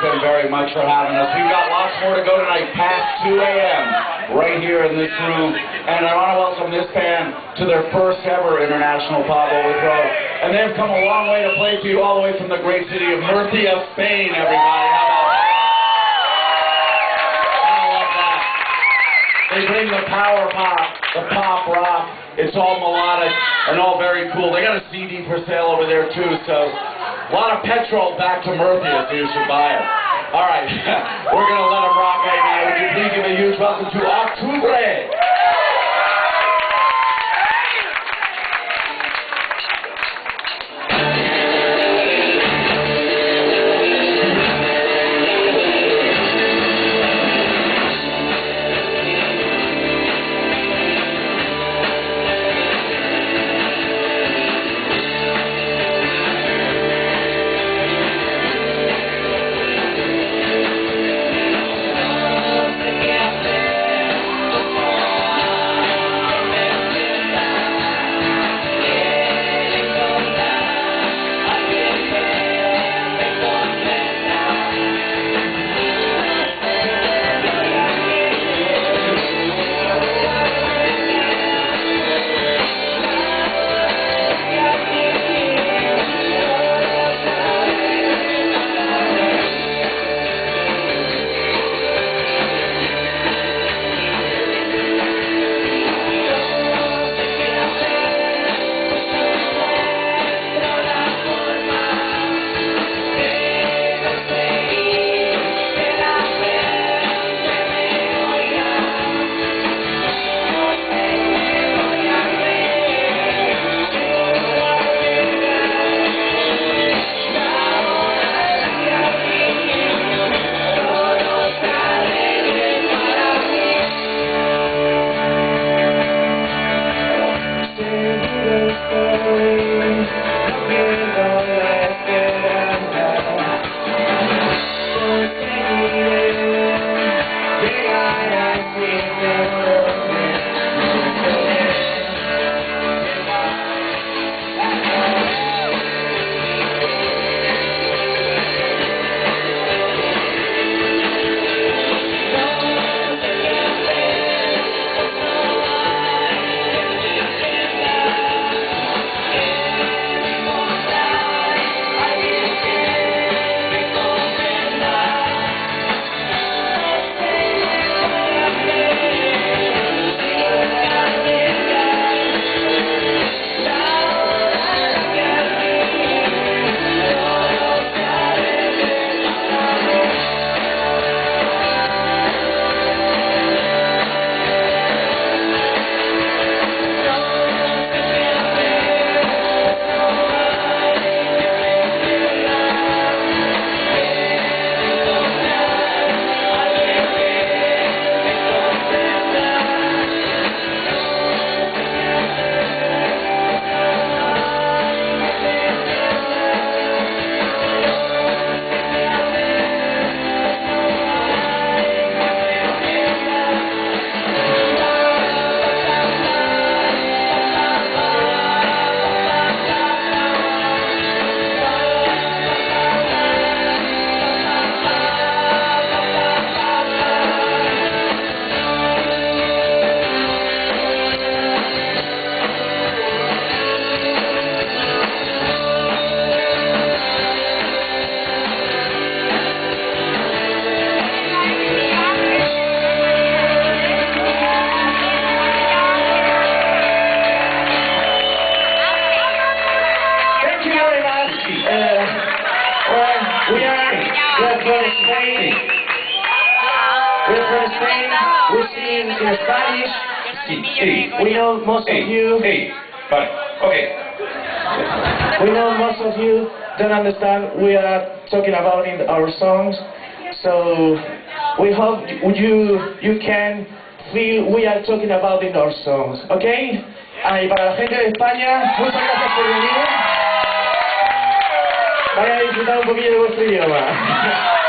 them very much for having us. We've got lots more to go tonight, past 2 a.m., right here in this room. And I want to welcome this band to their first ever International Pop Overthrow. And they've come a long way to play for you, all the way from the great city of Murcia, Spain, everybody. How about that? I love that. They bring the power pop, the pop rock. It's all melodic and all very cool. They got a CD for sale over there too, so a lot of petrol back to Murcia, so you should buy it. All right, we're going to let them rock right now. Would you please give a huge welcome to Octubre? We're from Spain. We're singing in Spanish. We know most of you. We know most of you don't understand we are talking about in our songs. So we hope you can feel we are talking about in our songs. ¿Okay? Y para la gente de España, muchas gracias por venir. Vayan a disfrutar un poquillo de vuestro idioma.